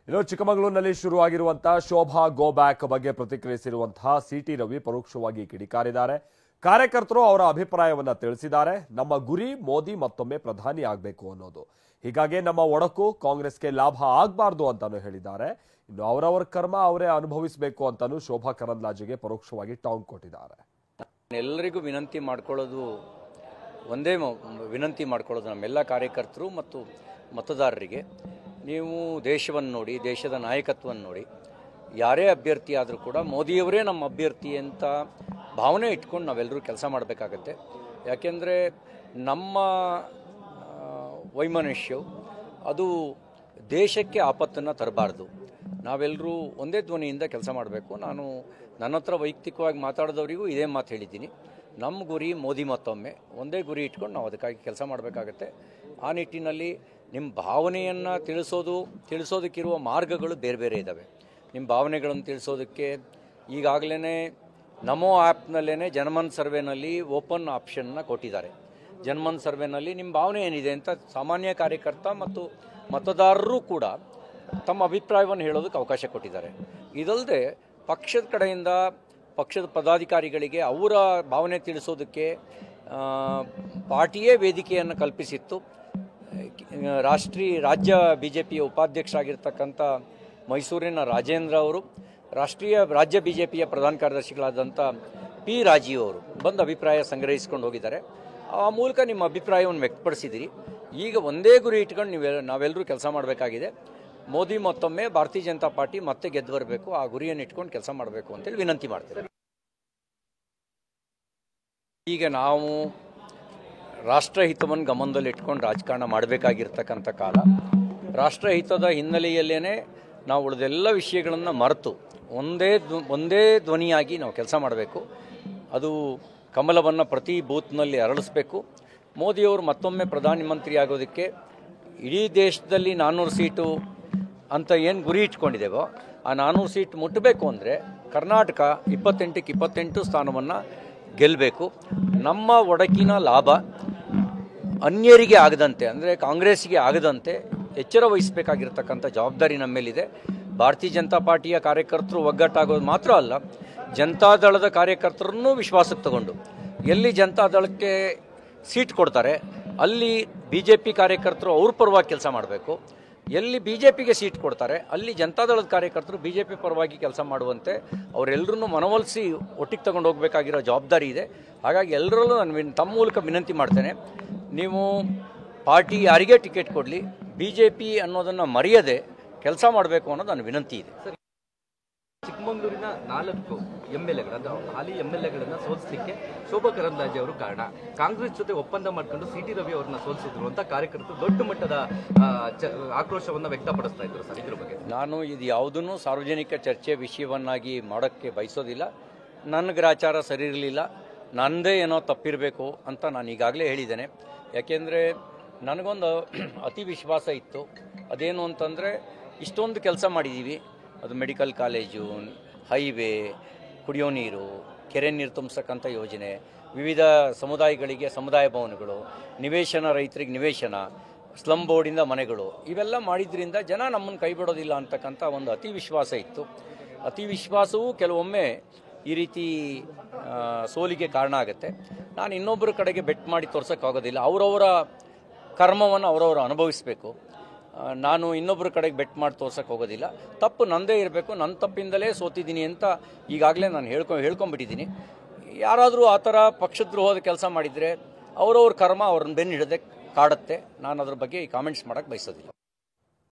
ಇನ್ನು ಚಿಕ್ಕಮಗಳೂರಿನಲ್ಲಿ ಶುರುವಾಗಿರುವಂತಹ Shobha go back ಬಗ್ಗೆ ಪ್ರತಿಕ್ರಿಯಿಸಿರುವಂತಹ ಸಿಟಿ ರವಿ ಪರೋಕ್ಷವಾಗಿ ಕಿಡಿಕಾರಿದ್ದಾರೆ. ಕಾರ್ಯಕರ್ತರು ಅವರ ಅಭಿಪ್ರಾಯವನ್ನ ತಿಳಿಸಿದ್ದಾರೆ. ನಮ್ಮ ಗುರಿ ಮೋದಿ ಮತ್ತೊಮ್ಮೆ ಪ್ರಧಾನಿ ಆಗಬೇಕು ಅನ್ನೋದು. ಹೀಗಾಗಿ ನಮ್ಮ ಒಡಕು ಕಾಂಗ್ರೆಸ್ಗೆ ಲಾಭ ಆಗಬಾರ್ದು ಅಂತಾನು ಹೇಳಿದ್ದಾರೆ. ಇನ್ನು ಅವರವರ ಕರ್ಮ ಅವರೇ ಅನುಭವಿಸಬೇಕು ಅಂತಾನು ಶೋಭಾ ಕರಂದ್ಲಾಜೆಗೆ ಪರೋಕ್ಷವಾಗಿ ಟಾಂಗ್ ಕೊಟ್ಟಿದ್ದಾರೆ. ಎಲ್ಲರಿಗೂ ವಿನಂತಿ ಮಾಡ್ಕೊಳ್ಳೋದು ಒಂದೇ ವಿನಂತಿ ಮಾಡ್ಕೊಳ್ಳೋದು ನಮ್ಮೆಲ್ಲ ಕಾರ್ಯಕರ್ತರು ಮತ್ತು ಮತದಾರರಿಗೆ, ನೀವು ದೇಶವನ್ನು ನೋಡಿ, ದೇಶದ ನಾಯಕತ್ವವನ್ನು ನೋಡಿ, ಯಾರೇ ಅಭ್ಯರ್ಥಿ ಆದರೂ ಕೂಡ ಮೋದಿಯವರೇ ನಮ್ಮ ಅಭ್ಯರ್ಥಿ ಅಂತ ಭಾವನೆ ಇಟ್ಕೊಂಡು ನಾವೆಲ್ಲರೂ ಕೆಲಸ ಮಾಡಬೇಕಾಗತ್ತೆ. ಯಾಕೆಂದರೆ ನಮ್ಮ ವೈಮನಸ್ಯವು ಅದು ದೇಶಕ್ಕೆ ಆಪತ್ತನ್ನು ತರಬಾರ್ದು. ನಾವೆಲ್ಲರೂ ಒಂದೇ ಧ್ವನಿಯಿಂದ ಕೆಲಸ ಮಾಡಬೇಕು. ನನ್ನ ಹತ್ರ ವೈಯಕ್ತಿಕವಾಗಿ ಮಾತಾಡಿದವರಿಗೂ ಇದೇ ಮಾತು ಹೇಳಿದ್ದೀನಿ. ನಮ್ಮ ಗುರಿ ಮೋದಿ ಮತ್ತೊಮ್ಮೆ, ಒಂದೇ ಗುರಿ ಇಟ್ಕೊಂಡು ನಾವು ಅದಕ್ಕಾಗಿ ಕೆಲಸ ಮಾಡಬೇಕಾಗತ್ತೆ. ಆ ನಿಟ್ಟಿನಲ್ಲಿ ನಿಮ್ಮ ಭಾವನೆಯನ್ನು ತಿಳಿಸೋದಕ್ಕಿರುವ ಮಾರ್ಗಗಳು ಬೇರೆ ಬೇರೆ ಇದ್ದಾವೆ. ನಿಮ್ಮ ಭಾವನೆಗಳನ್ನು ತಿಳಿಸೋದಕ್ಕೆ ಈಗಾಗಲೇ ನಮೋ ಆ್ಯಪ್ನಲ್ಲೇ ಜನಮನ್ ಸರ್ವೆನಲ್ಲಿ ಓಪನ್ ಆಪ್ಷನ್ನ ಕೊಟ್ಟಿದ್ದಾರೆ. ಜನಮನ್ ಸರ್ವೆನಲ್ಲಿ ನಿಮ್ಮ ಭಾವನೆ ಏನಿದೆ ಅಂತ ಸಾಮಾನ್ಯ ಕಾರ್ಯಕರ್ತ ಮತ್ತು ಮತದಾರರು ಕೂಡ ತಮ್ಮ ಅಭಿಪ್ರಾಯವನ್ನು ಹೇಳೋದಕ್ಕೆ ಅವಕಾಶ ಕೊಟ್ಟಿದ್ದಾರೆ. ಇದಲ್ಲದೆ ಪಕ್ಷದ ಕಡೆಯಿಂದ ಪಕ್ಷದ ಪದಾಧಿಕಾರಿಗಳಿಗೆ ಅವರ ಭಾವನೆ ತಿಳಿಸೋದಕ್ಕೆ ಪಾರ್ಟಿಯೇ ವೇದಿಕೆಯನ್ನು ಕಲ್ಪಿಸಿತ್ತು. ರಾಜ್ಯ BJPಯ ಉಪಾಧ್ಯಕ್ಷರಾಗಿರ್ತಕ್ಕಂಥ ಮೈಸೂರಿನ ರಾಜೇಂದ್ರ ಅವರು, ರಾಜ್ಯ BJPಯ ಪ್ರಧಾನ ಕಾರ್ಯದರ್ಶಿಗಳಾದಂಥ P. ರಾಜೀವ್ ಅವರು ಬಂದು ಅಭಿಪ್ರಾಯ ಸಂಗ್ರಹಿಸಿಕೊಂಡು ಹೋಗಿದ್ದಾರೆ. ಆ ಮೂಲಕ ನಿಮ್ಮ ಅಭಿಪ್ರಾಯವನ್ನು ವ್ಯಕ್ತಪಡಿಸಿದಿರಿ. ಈಗ ಒಂದೇ ಗುರಿ ಇಟ್ಕೊಂಡು ನಾವೆಲ್ಲರೂ ಕೆಲಸ ಮಾಡಬೇಕಾಗಿದೆ. ಮೋದಿ ಮತ್ತೊಮ್ಮೆ, ಭಾರತೀಯ ಜನತಾ ಪಾರ್ಟಿ ಮತ್ತೆ ಗೆದ್ದು ಬರಬೇಕು. ಆ ಗುರಿಯನ್ನು ಇಟ್ಕೊಂಡು ಕೆಲಸ ಮಾಡಬೇಕು ಅಂತೇಳಿ ವಿನಂತಿ ಮಾಡ್ತೇವೆ. ಈಗ ನಾವು ರಾಷ್ಟ್ರಹಿತವನ್ನು ಗಮನದಲ್ಲಿಟ್ಕೊಂಡು ರಾಜಕಾರಣ ಮಾಡಬೇಕಾಗಿರ್ತಕ್ಕಂಥ ಕಾಲ. ರಾಷ್ಟ್ರಹಿತದ ಹಿನ್ನೆಲೆಯಲ್ಲೇ ನಾವು ಉಳಿದೆಲ್ಲ ವಿಷಯಗಳನ್ನು ಮರೆತು ಒಂದೇ ಧ್ವನಿಯಾಗಿ ನಾವು ಕೆಲಸ ಮಾಡಬೇಕು. ಅದು ಕಮಲವನ್ನು ಪ್ರತಿ ಬೂತ್ನಲ್ಲಿ ಅರಳಿಸಬೇಕು. ಮೋದಿಯವರು ಮತ್ತೊಮ್ಮೆ ಪ್ರಧಾನಮಂತ್ರಿ ಆಗೋದಕ್ಕೆ ಇಡೀ ದೇಶದಲ್ಲಿ 400 ಸೀಟು ಅಂತ ಏನು ಗುರಿ ಇಟ್ಕೊಂಡಿದ್ದೇವೋ ಆ 400 ಸೀಟ್ ಮುಟ್ಟಬೇಕು ಅಂದರೆ ಕರ್ನಾಟಕ 28ಕ್ಕೆ 28 ಸ್ಥಾನವನ್ನು ಗೆಲ್ಲಬೇಕು. ನಮ್ಮ ಒಡಕಿನ ಲಾಭ ಅನ್ಯರಿಗೆ ಆಗದಂತೆ, ಅಂದರೆ ಕಾಂಗ್ರೆಸ್ಗೆ ಆಗದಂತೆ ಎಚ್ಚರ ವಹಿಸಬೇಕಾಗಿರ್ತಕ್ಕಂಥ ಜವಾಬ್ದಾರಿ ನಮ್ಮ ಮೇಲಿದೆ. ಭಾರತೀಯ ಜನತಾ ಪಾರ್ಟಿಯ ಕಾರ್ಯಕರ್ತರು ಒಗ್ಗಟ್ಟಾಗೋದು ಮಾತ್ರ ಅಲ್ಲ, ಜನತಾದಳದ ಕಾರ್ಯಕರ್ತರನ್ನು ವಿಶ್ವಾಸಕ್ಕೆ ತಗೊಂಡು ಎಲ್ಲಿ ಜನತಾದಳಕ್ಕೆ ಸೀಟ್ ಕೊಡ್ತಾರೆ ಅಲ್ಲಿ BJP ಕಾರ್ಯಕರ್ತರು ಅವ್ರ ಪರವಾಗಿ ಕೆಲಸ ಮಾಡಬೇಕು. ಎಲ್ಲಿ BJPಗೆ ಸೀಟ್ ಕೊಡ್ತಾರೆ ಅಲ್ಲಿ ಜನತಾದಳದ ಕಾರ್ಯಕರ್ತರು BJP ಪರವಾಗಿ ಕೆಲಸ ಮಾಡುವಂತೆ ಅವರೆಲ್ಲರನ್ನೂ ಮನವೊಲಿಸಿ ಒಟ್ಟಿಗೆ ತಗೊಂಡು ಹೋಗಬೇಕಾಗಿರೋ ಜವಾಬ್ದಾರಿ ಇದೆ. ಹಾಗಾಗಿ ಎಲ್ಲರಲ್ಲೂ ನಾನು ತಮ್ಮ ಮೂಲಕ ವಿನಂತಿ ಮಾಡ್ತೇನೆ, ನೀವು ಪಾರ್ಟಿ ಯಾರಿಗೇ ಟಿಕೆಟ್ ಕೊಡಲಿ BJP ಅನ್ನೋದನ್ನು ಮರೆಯದೆ ಕೆಲಸ ಮಾಡಬೇಕು ಅನ್ನೋದು ನನ್ನ ವಿನಂತಿ ಇದೆ. ಚಿಕ್ಕಮಗಳೂರಿನ 4 MLAಗಳು, ಹಾಲಿ MLAಗಳನ್ನ ಸೋಲಿಸಲಿಕ್ಕೆ ಶೋಭಾ ಕರಂದ್ಲಾಜೆ ಅವರು ಕಾರಣ. ಕಾಂಗ್ರೆಸ್ ಜೊತೆ ಒಪ್ಪಂದ ಮಾಡ್ಕೊಂಡು CT ರವಿ ಅವರನ್ನ ಸೋಲಿಸಿದ್ರು ಅಂತ ಕಾರ್ಯಕರ್ತರು ದೊಡ್ಡ ಮಟ್ಟದ ಆಕ್ರೋಶವನ್ನು ವ್ಯಕ್ತಪಡಿಸ್ತಾ ಇದ್ರು. ಸರ್, ಇದ್ರ ಬಗ್ಗೆ ನಾನು ಇದು ಯಾವುದನ್ನು ಸಾರ್ವಜನಿಕ ಚರ್ಚೆ ವಿಷಯವನ್ನಾಗಿ ಮಾಡೋಕ್ಕೆ ಬಯಸೋದಿಲ್ಲ. ನನ್ನ ಗ್ರಾಚಾರ ಸರಿ ಇರಲಿಲ್ಲ, ನನ್ನದೇ ಏನೋ ತಪ್ಪಿರಬೇಕು ಅಂತ ನಾನು ಈಗಾಗಲೇ ಹೇಳಿದ್ದೇನೆ. ಯಾಕೆಂದರೆ ನನಗೊಂದು ಅತಿ ವಿಶ್ವಾಸ ಇತ್ತು. ಅದೇನು ಅಂತಂದರೆ ಇಷ್ಟೊಂದು ಕೆಲಸ ಮಾಡಿದ್ದೀವಿ, ಅದು ಮೆಡಿಕಲ್ ಕಾಲೇಜು, ಹೈವೇ, ಕುಡಿಯೋ ನೀರು, ಕೆರೆ ನೀರು ತುಂಬಿಸ್ತಕ್ಕಂಥ ಯೋಜನೆ, ವಿವಿಧ ಸಮುದಾಯಗಳಿಗೆ ಸಮುದಾಯ ಭವನಗಳು, ನಿವೇಶನ ರೈತರಿಗೆ ನಿವೇಶನ, ಸ್ಲಮ್ ಬೋರ್ಡಿಂದ ಮನೆಗಳು, ಇವೆಲ್ಲ ಮಾಡಿದ್ರಿಂದ ಜನ ನಮ್ಮನ್ನು ಕೈ ಬಿಡೋದಿಲ್ಲ ಅಂತಕ್ಕಂಥ ಒಂದು ಅತಿ ವಿಶ್ವಾಸ ಇತ್ತು. ಅತಿ ವಿಶ್ವಾಸವೂ ಕೆಲವೊಮ್ಮೆ ಈ ರೀತಿ ಸೋಲಿಗೆ ಕಾರಣ ಆಗುತ್ತೆ. ನಾನು ಇನ್ನೊಬ್ಬರ ಕಡೆಗೆ ಬೆಟ್ ಮಾಡಿ ತೋರ್ಸೋಕ್ಕಾಗೋದಿಲ್ಲ. ಅವರವರ ಕರ್ಮವನ್ನು ಅವರವರು ಅನುಭವಿಸಬೇಕು. ನಾನು ಇನ್ನೊಬ್ಬರ ಕಡೆಗೆ ಬೆಟ್ ಮಾಡಿ ತೋರ್ಸಕ್ಕೆ ಹೋಗೋದಿಲ್ಲ. ತಪ್ಪು ನಂದೇ ಇರಬೇಕು, ನನ್ನ ತಪ್ಪಿಂದಲೇ ಸೋತಿದ್ದೀನಿ ಅಂತ ಈಗಾಗಲೇ ನಾನು ಹೇಳ್ಕೊಂಬಿಟ್ಟಿದ್ದೀನಿ. ಯಾರಾದರೂ ಆ ಥರ ಪಕ್ಷದ್ರೋಹದ ಕೆಲಸ ಮಾಡಿದರೆ ಅವರವ್ರ ಕರ್ಮ ಅವ್ರನ್ನ ಬೆನ್ನು ಹಿಡದೆ ಕಾಡುತ್ತೆ. ನಾನು ಅದ್ರ ಬಗ್ಗೆ ಈ ಕಾಮೆಂಟ್ಸ್ ಮಾಡೋಕ್ಕೆ ಬಯಸೋದಿಲ್ಲ.